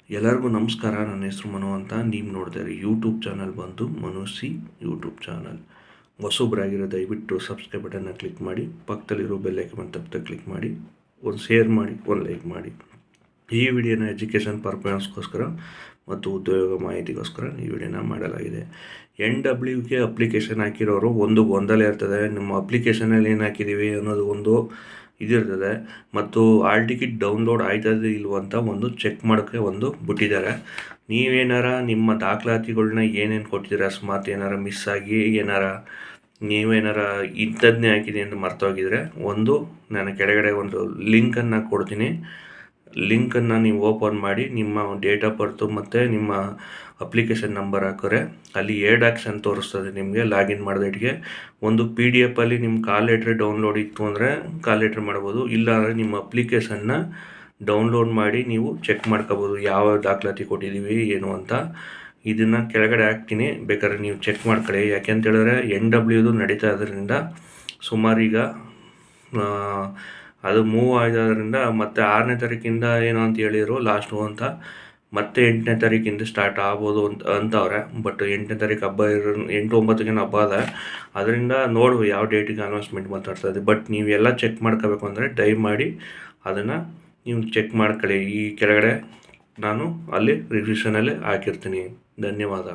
ಎಲ್ಲರಿಗೂ ನಮಸ್ಕಾರ. ನನ್ನ ಹೆಸರು ಮನು ಅಂತ. ನೀವು ನೋಡ್ತಾರೆ ಯೂಟ್ಯೂಬ್ ಚಾನಲ್ ಬಂದು ಮನುಸಿ ಯೂಟ್ಯೂಬ್ ಚಾನಲ್. ಹೊಸೊಬ್ಬರಾಗಿರೋ ದಯವಿಟ್ಟು ಸಬ್ಸ್ಕ್ರೈಬ್ ಬಟನ್ನ ಕ್ಲಿಕ್ ಮಾಡಿ, ಪಕ್ಕದಲ್ಲಿರೋ ಬೆಲ್ ಐಕಾನ್ ತಪ್ಪದೆ ಕ್ಲಿಕ್ ಮಾಡಿ, ಒಂದು ಶೇರ್ ಮಾಡಿ, ಒಂದು ಲೈಕ್ ಮಾಡಿ. ಈ ವಿಡಿಯೋನ ಎಜುಕೇಷನ್ ಪರ್ಪಸ್ಗೋಸ್ಕರ ಮತ್ತು ಉದ್ಯೋಗ ಮಾಹಿತಿಗೋಸ್ಕರ ಈ ವಿಡಿಯೋನ ಮಾಡಲಾಗಿದೆ. NWಗೆ ಅಪ್ಲಿಕೇಶನ್ ಹಾಕಿರೋರು ಒಂದು ಗೊಂದಲ ಇರ್ತದೆ. ನಮ್ಮ ಅಪ್ಲಿಕೇಶನಲ್ಲಿ ಏನು ಹಾಕಿದ್ದೀವಿ ಅನ್ನೋದು ಒಂದು ಇದಿರ್ತದೆ, ಮತ್ತು ಆಲ್ ಟಿಕೆಟ್ ಡೌನ್ಲೋಡ್ ಆಯ್ತದೆ ಇಲ್ವ ಅಂತ ಒಂದು ಚೆಕ್ ಮಾಡೋಕ್ಕೆ ಒಂದು ಬಿಟ್ಟಿದ್ದಾರೆ. ನೀವೇನಾರ ನಿಮ್ಮ ದಾಖಲಾತಿಗಳನ್ನ ಏನೇನು ಕೊಟ್ಟಿದ್ದೀರ, ಅಕಸ್ಮಾತ್ ಏನಾರ ಮಿಸ್ ಆಗಿ ನೀವೇನಾರ ಇಂಥದ್ದನ್ನೇ ಹಾಕಿದ್ದೀನಿ ಅಂತ ಮರ್ತೋಗಿದ್ರೆ, ನಾನು ಕೆಳಗಡೆ ಒಂದು ಲಿಂಕನ್ನು ಕೊಡ್ತೀನಿ. ಲಿಂಕನ್ನು ನೀವು ಓಪನ್ ಮಾಡಿ ನಿಮ್ಮ ಡೇಟ್ ಆಫ್ ಬರ್ತು ಮತ್ತು ನಿಮ್ಮ ಅಪ್ಲಿಕೇಶನ್ ನಂಬರ್ ಹಾಕಿದ್ರೆ ಅಲ್ಲಿ 2 ಆಪ್ಷನ್ ತೋರಿಸ್ತದೆ ನಿಮಗೆ. ಲಾಗಿನ್ ಮಾಡಿದಟ್ಟಿಗೆ ಒಂದು PDF ಅಲ್ಲಿ ನಿಮ್ಮ ಕಾಲ್ ಲೆಟ್ರ್ ಡೌನ್ಲೋಡ್ ಇತ್ತು ಅಂದರೆ ಕಾಲ್ ಲೆಟ್ರ್ ಮಾಡ್ಬೋದು. ಇಲ್ಲ ಅಂದರೆ ನಿಮ್ಮ ಅಪ್ಲಿಕೇಶನ್ನ ಡೌನ್ಲೋಡ್ ಮಾಡಿ ನೀವು ಚೆಕ್ ಮಾಡ್ಕೋಬೋದು ಯಾವ ದಾಖಲಾತಿ ಕೊಟ್ಟಿದ್ದೀವಿ ಏನು ಅಂತ. ಇದನ್ನು ಕೆಳಗಡೆ ಹಾಕ್ತೀನಿ, ಬೇಕಾದ್ರೆ ನೀವು ಚೆಕ್ ಮಾಡ್ಕೊಳ್ಳಿ. ಯಾಕೆಂತ ಹೇಳಿದ್ರೆ NWದು ನಡೀತಾ ಇರೋದ್ರಿಂದ ಸುಮಾರೀಗ ಅದು ಮೂವ್ ಆಗಿರೋದ್ರಿಂದ ಮತ್ತೆ 6ನೇ ತಾರೀಕಿಂದ ಏನೋ ಅಂತ ಹೇಳಿದರು ಲಾಸ್ಟು ಅಂತ, ಮತ್ತೆ 8ನೇ ತಾರೀಕಿಂದ ಸ್ಟಾರ್ಟ್ ಆಗ್ಬೋದು ಅಂತವ್ರೆ. ಬಟ್ 8ನೇ ತಾರೀಕು ಹಬ್ಬ 8-9ಗೆ ಹಬ್ಬ ಅದ. ಅದರಿಂದ ನೋಡುವ ಯಾವ ಡೇಟಿಗೆ ಅನೌನ್ಸ್ಮೆಂಟ್ ಮಾತಾಡ್ತದೆ. ಬಟ್ ನೀವೆಲ್ಲ ಚೆಕ್ ಮಾಡ್ಕೋಬೇಕು ಅಂದರೆ ದಯಮಾಡಿ ಅದನ್ನು ನೀವು ಚೆಕ್ ಮಾಡ್ಕೊಳ್ಳಿ. ಈ ಕೆಳಗಡೆ ನಾನು ಅಲ್ಲಿ ರಿವಿಷನಲ್ಲಿ ಹಾಕಿರ್ತೀನಿ. ಧನ್ಯವಾದ.